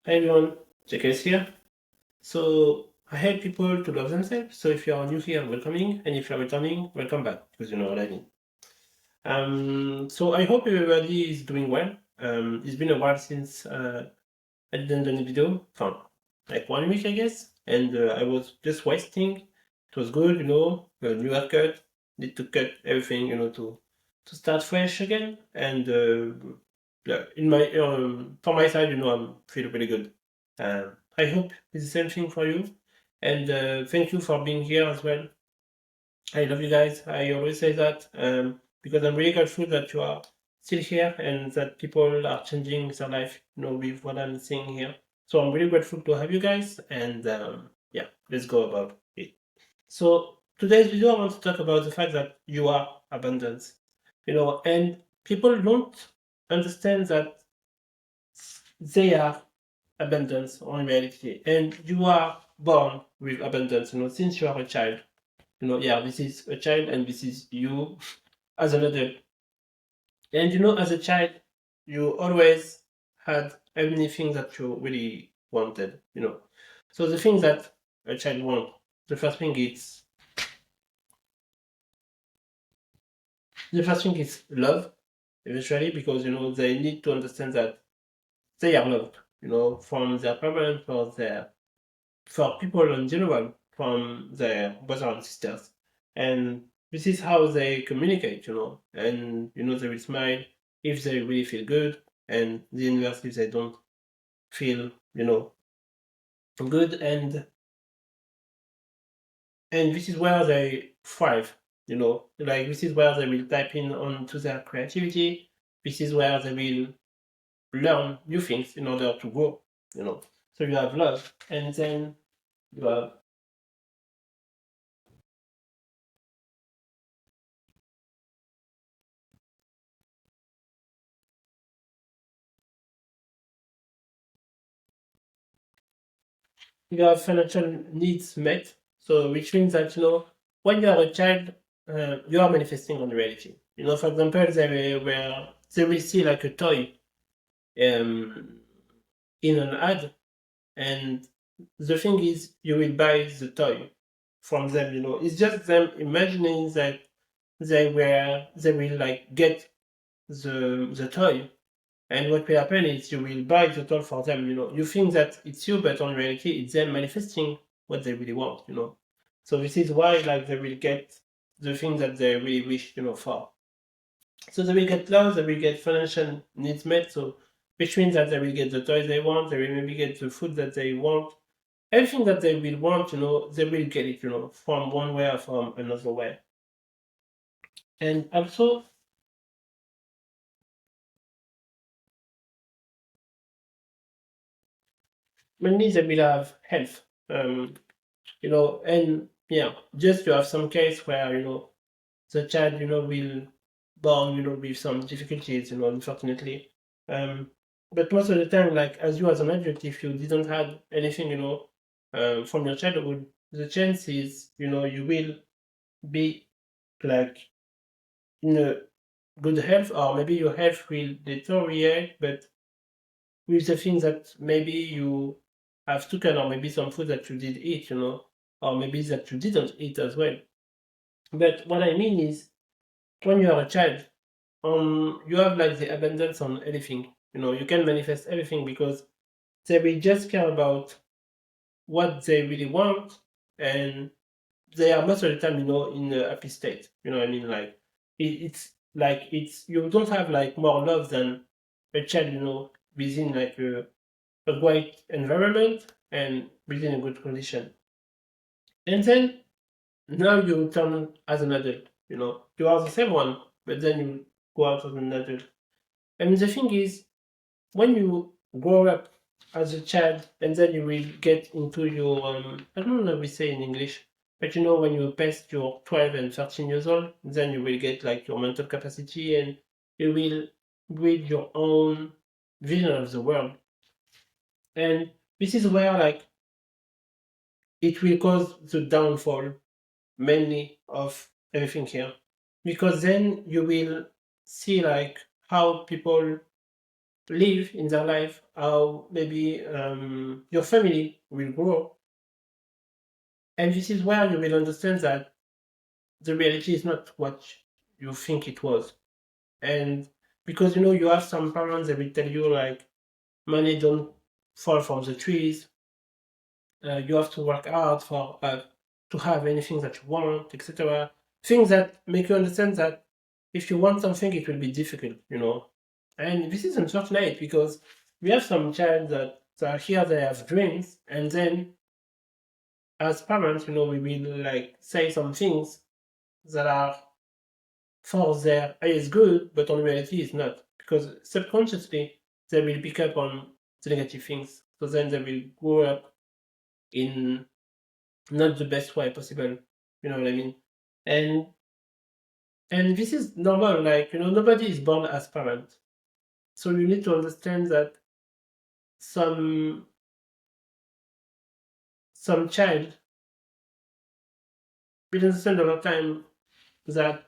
Hi everyone, JKS here. So I help people to love themselves. So if you are new here, welcoming, and if you are returning, welcome back because you know what I mean. So I hope everybody is doing well. It's been a while since I didn't do any video, like 1 week I guess, and I was just wasting. It was good, a new haircut. Need to cut everything, to start fresh again. And yeah, in my for my side, I'm feeling really good. I hope it's the same thing for you. And thank you for being here as well. I love you guys. I always say that because I'm really grateful that you are still here and that people are changing their life, with what I'm seeing here. So I'm really grateful to have you guys. And yeah, let's go about it. So today's video, I want to talk about the fact that you are abundance, and people don't understand that they are abundance on reality, and you are born with abundance. Since you are a child. Yeah, this is a child and this is you as an adult. And as a child, you always had anything that you really wanted. So the thing that a child wants, the first thing is love, eventually, because they need to understand that they are loved, from their parents, for people in general, from their brothers and sisters. And this is how they communicate, and they will smile if they really feel good, and the inverse if they don't feel, good. And this is where they thrive, like this is where they will type in onto their creativity. This is where they will learn new things in order to grow. So you have love, and then you have financial needs met. So, which means that when you are a child, you are manifesting on reality. For example, they will see like a toy um, in an ad, and the thing is, you will buy the toy from them. It's just them imagining that they will like get the toy. And what will happen is you will buy the tool for them. You think that it's you, but on reality, it's them manifesting what they really want. So this is why, like, they will get the thing that they really wish, for. So they will get love, they will get financial needs met. So which means that they will get the toys they want, they will maybe get the food that they want, everything that they will want. They will get it, from one way or from another way. And also, mainly they will have health. And yeah, just you have some case where the child will born with some difficulties, unfortunately. Um, but most of the time, like as you as an adult, if you didn't have anything, from your childhood, the chance is you will be like in a good health, or maybe your health will deteriorate, but with the things that maybe you have taken, or maybe some food that you did eat, or maybe that you didn't eat as well. But what I mean is, when you are a child, you have like the abundance on everything. You can manifest everything because they will just care about what they really want, and they are most of the time, in a happy state. You know what I mean? Like it's like it's you don't have like more love than a child, within like a great environment and within a good condition. And then now you turn as an adult. You are the same one, but then you go out as an adult. And the thing is, when you grow up as a child, and then you will get into your I don't know what we say in English, but when you pass your 12 and 13 years old, then you will get like your mental capacity, and you will build your own vision of the world. And this is where like it will cause the downfall mainly of everything here, because then you will see like how people live in their life, how maybe your family will grow. And this is where you will understand that the reality is not what you think it was. And because you have some parents that will tell you like money don't fall from the trees, you have to work hard for to have anything that you want, etc. Things that make you understand that if you want something, it will be difficult. And this is unfortunate because we have some child that are here, they have dreams, and then as parents, we will like say some things that are for their highest good, but on reality is not. Because subconsciously they will pick up on the negative things. So then they will grow up in not the best way possible. You know what I mean? And and this is normal, like nobody is born as parent. So you need to understand that some some child will understand a lot of time that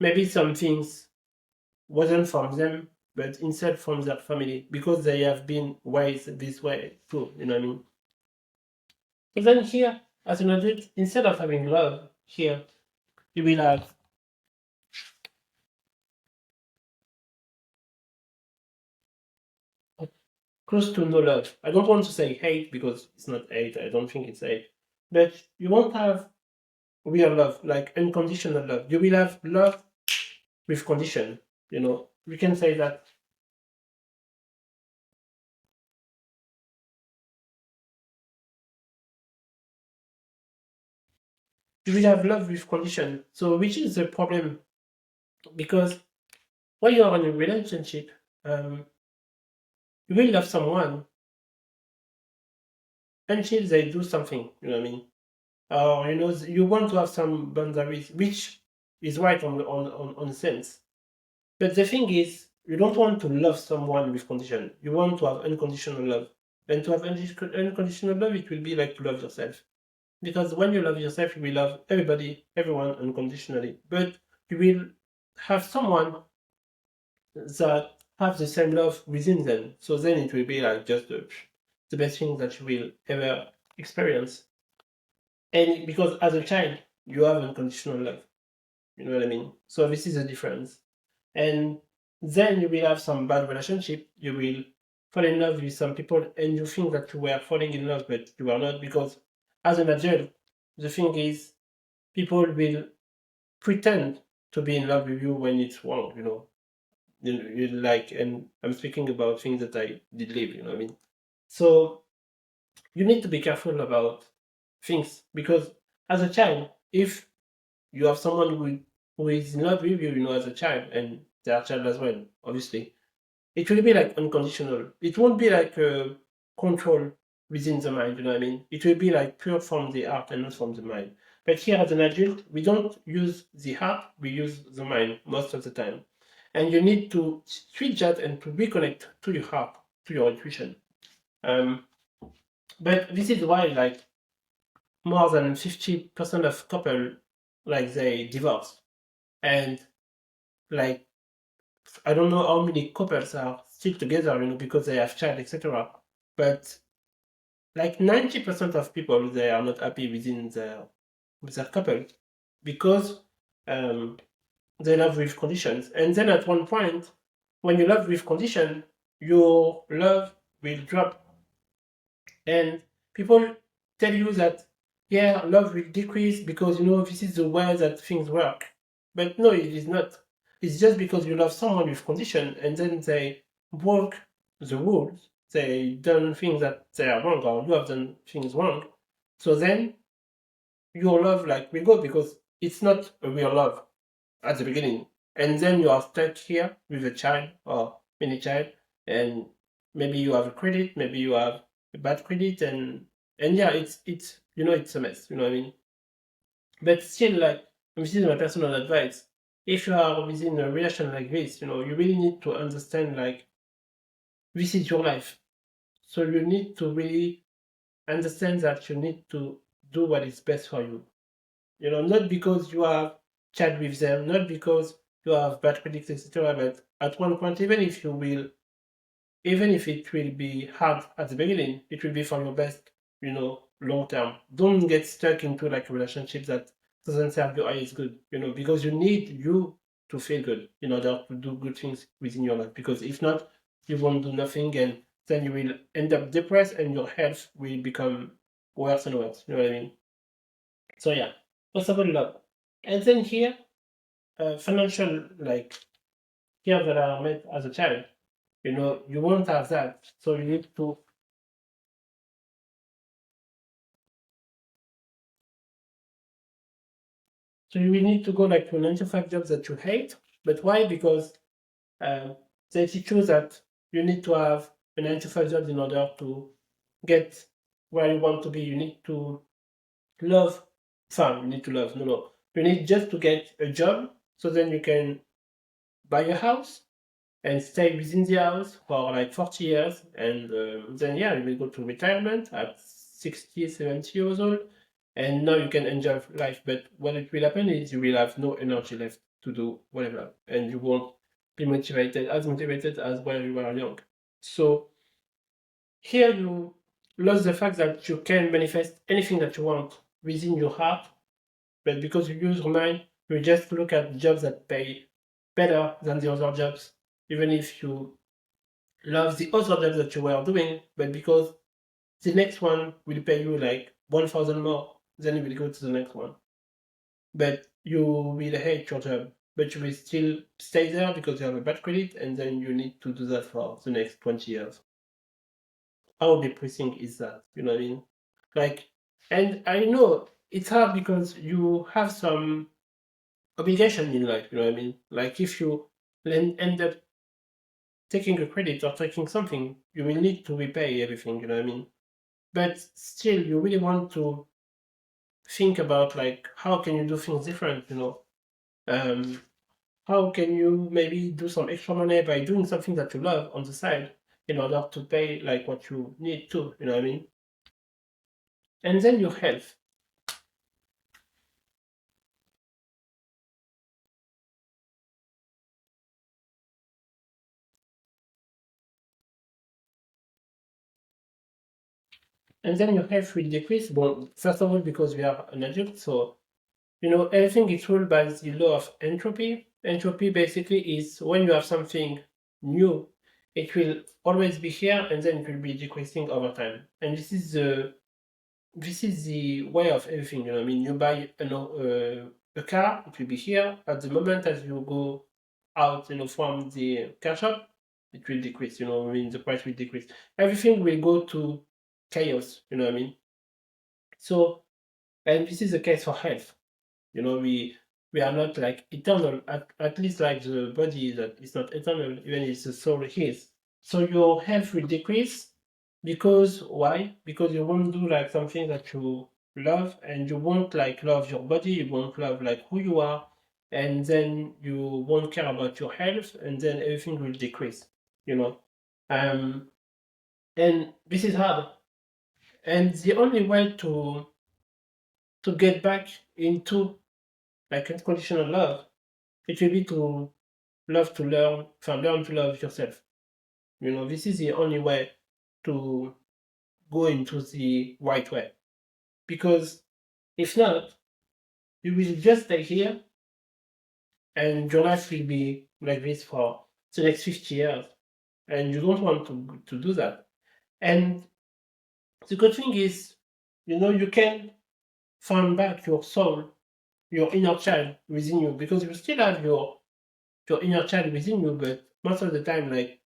maybe some things wasn't from them, but instead from their family because they have been raised this way too. You know what I mean? Even here, as an adult, instead of having love here, you will have close to no love. I don't want to say hate because it's not hate. I don't think it's hate, but you won't have real love, like unconditional love. You will have love with condition. We can say that you will have love with condition. So, which is the problem? Because when you are in a relationship, you will love someone until they do something. You know what I mean? Or you want to have some boundaries, which is right on sense. But the thing is, you don't want to love someone with condition. You want to have unconditional love. And to have unconditional love, it will be like to love yourself. Because when you love yourself, you will love everybody, everyone unconditionally. But you will have someone that have the same love within them. So then it will be like just the best thing that you will ever experience. And because as a child, you have unconditional love. You know what I mean? So this is the difference. And then you will have some bad relationship. You will fall in love with some people and you think that you were falling in love, but you are not because as an adult, the thing is people will pretend to be in love with you when it's wrong. You like, and I'm speaking about things that I did live, you know what I mean? So you need to be careful about things because as a child, if you have someone who is in love with you, as a child, and they are child as well, obviously, it will be like unconditional. It won't be like control within the mind, you know what I mean? It will be like pure from the heart and not from the mind. But here as an adult, we don't use the heart, we use the mind most of the time. And you need to switch that and to reconnect to your heart, to your intuition. Um, but this is why like more than 50% of couple like they divorce. And like I don't know how many couples are still together, because they have child, etc. But like 90% of people they are not happy within their couple because um, they love with conditions. And then at one point, when you love with condition, your love will drop. And people tell you that, yeah, love will decrease because, this is the way that things work. But no, it is not. It's just because you love someone with condition and then they broke the rules. They done things that they are wrong or you have done things wrong. So then your love like will go because it's not a real love at the beginning. And then you are stuck here with a child or mini child, and maybe you have a credit, maybe you have a bad credit, and yeah, it's a mess. You know what I mean? But still, like this is my personal advice. If you are within a relation like this, you really need to understand like this is your life. So you need to really understand that you need to do what is best for you. Not because you have chat with them, not because you have bad critics, etc. But at one point, even if you will even if it will be hard at the beginning, it will be for your best, long term. Don't get stuck into like a relationship that doesn't serve you as good, because you need you to feel good in order to do good things within your life. Because if not, you won't do nothing, and then you will end up depressed and your health will become worse and worse. You know what I mean? So yeah, first of all, love. And then here, financial, like here that are met as a child, you won't have that. So you need to, so you will need to go like to a 9 to 5 jobs that you hate. But why? Because uh, they teach you that you need to have a 9 to 5 job in order to get where you want to be. You need to love fun. You need to love, no. You need just to get a job so then you can buy a house and stay within the house for like 40 years. And then, yeah, you will go to retirement at 60, 70 years old. And now you can enjoy life. But what it will happen is you will have no energy left to do whatever. And you won't be motivated as when you were young. So here you lost the fact that you can manifest anything that you want within your heart. But because you use your mind, you just look at jobs that pay better than the other jobs, even if you love the other jobs that you were doing, but because the next one will pay you like 1,000 more, then you will go to the next one. But you will hate your job, but you will still stay there because you have a bad credit, and then you need to do that for the next 20 years. How depressing is that? You know what I mean? Like, and I know it's hard because you have some obligation in life, you know what I mean? Like, if you end up taking a credit or taking something, you will need to repay everything, you know what I mean? But still, you really want to think about like how can you do things different. Um, how can you maybe do some extra money by doing something that you love on the side in order to pay like what you need to, you know what I mean? And then your health. And then your health will decrease. Well, first of all, because we are an adult, so everything is ruled by the law of entropy. Entropy basically is when you have something new, it will always be here and then it will be decreasing over time. And this is the way of everything. I mean, you buy a car, it will be here. At the moment as you go out, from the car shop, it will decrease. I mean, the price will decrease. Everything will go to chaos. You know what I mean? So, and this is the case for health. We are not like eternal, at least like the body that is not eternal, even if the soul is. So your health will decrease because why? Because you won't do like something that you love, and you won't like love your body, you won't love like who you are, and then you won't care about your health, and then everything will decrease, you know. Um and this is hard. And the only way to get back into like unconditional love, it will be to learn to love yourself. This is the only way to go into the right way. Because if not, you will just stay here and your life will be like this for the next 50 years. And you don't want to do that. And the good thing is, you can find back your soul, your inner child within you, because you still have your inner child within you, but most of the time, like,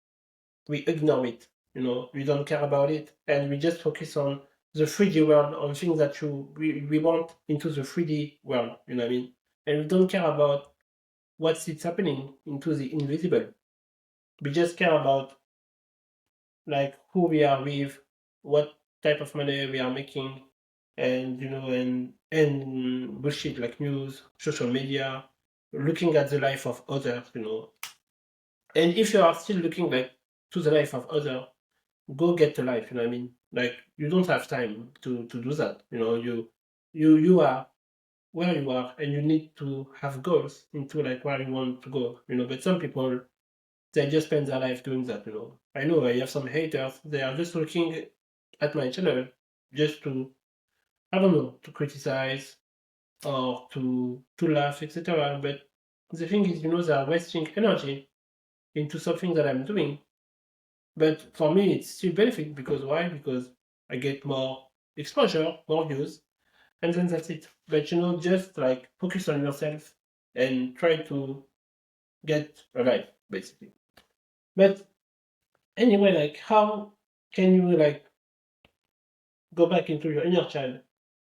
we ignore it. We don't care about it, and we just focus on the 3D world, on things that we want into the 3D world. You know what I mean? And we don't care about what's it's happening into the invisible. We just care about like who we are with, what type of money we are making, and and bullshit like news, social media, looking at the life of others. And if you are still looking like to the life of others, go get a life. You know what I mean? Like, you don't have time to do that. You are where you are, and you need to have goals into like where you want to go. But some people they just spend their life doing that. I know I have some haters. They are just looking at my channel just to, I don't know, to criticize or to laugh, etc. But the thing is, they are wasting energy into something that I'm doing. But for me, it's still benefit because why? Because I get more exposure, more views, and then that's it. But just like focus on yourself and try to get a life, basically. But anyway, like how can you like go back into your inner child?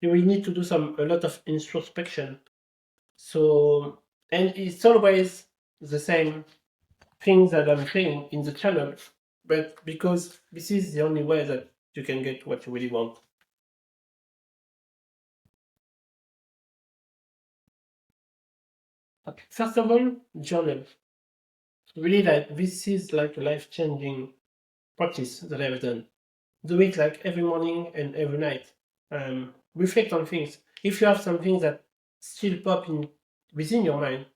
You will need to do a lot of introspection. So, and it's always the same things that I'm saying in the channel, but because this is the only way that you can get what you really want. Okay. First of all, journal. Really, like this is like a life-changing practice that I've done. Do it like every morning and every night. Reflect on things. If you have some things that still pop in within your mind,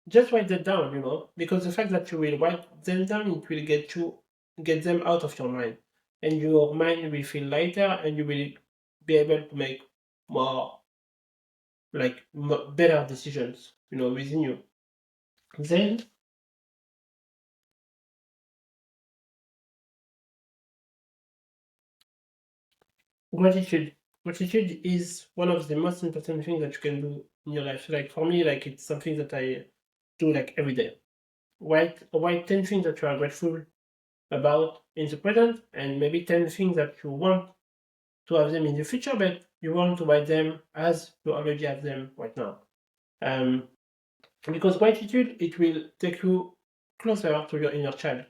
just write that down, because the fact that you will write them down, it will get them out of your mind, and your mind will feel lighter, and you will be able to make more better decisions, within you. Then gratitude. Gratitude is one of the most important things that you can do in your life. Like for me, like it's something that I do like every day. Write 10 things that you are grateful about in the present, and maybe 10 things that you want to have them in the future, but you want to write them as you already have them right now. Um, because gratitude, it will take you closer to your inner child.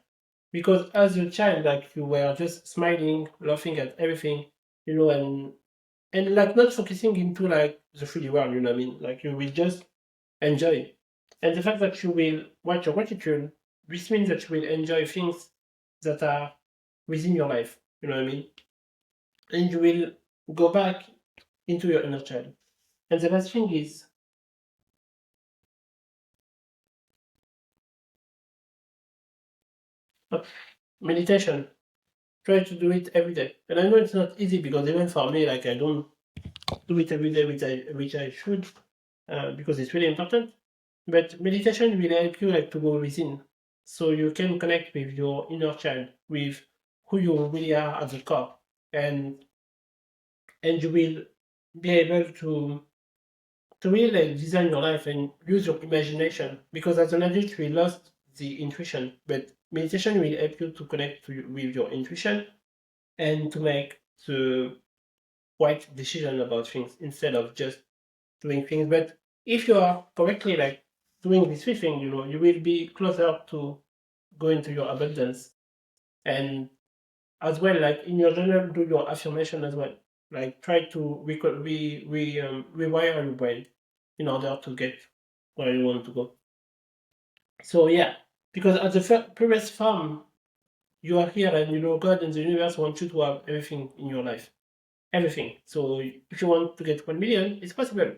Because as a child, like you were just smiling, laughing at everything, and like not focusing into like the 3D world, you know what I mean? Like you will just enjoy. And the fact that you will write your gratitude, this means that you will enjoy things that are within your life, you know what I mean? And you will go back into your inner child. And the last thing is uh, meditation. Try to do it every day. And I know it's not easy because even for me, like I don't do it every day, which I should, because it's really important. But meditation will help you like to go within, so you can connect with your inner child, with who you really are at the core, and you will be able to really like design your life and use your imagination. Because as an adult, we lost the intuition, but meditation will help you to connect with your intuition and to make the right decision about things instead of just doing things. But if you are correctly like doing these three things, you will be closer to going to your abundance. And as well, like in your journal, do your affirmation as well. Like try to rewire your brain in order to get where you want to go. So yeah, because at the previous farm, you are here, and God and the universe want you to have everything in your life. Everything. So if you want to get 1 million, it's possible.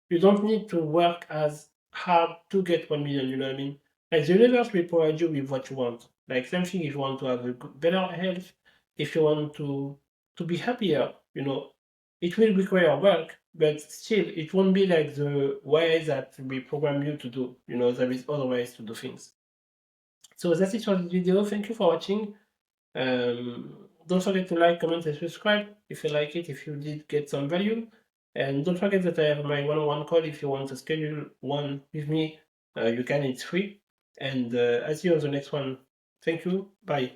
You don't need to work as hard to get 1 million, you know what I mean? Like the universe will provide you with what you want. Like same thing if you want to have a better health, if you want to be happier, it will require work, but still it won't be like the way that we program you to do. There is other ways to do things. So that's it for this video. Thank you for watching. Don't forget to like, comment, and subscribe if you like it, if you did get some value. And don't forget that I have my one-on-one call. If you want to schedule one with me, you can, it's free. And I'll see you on the next one. Thank you. Bye.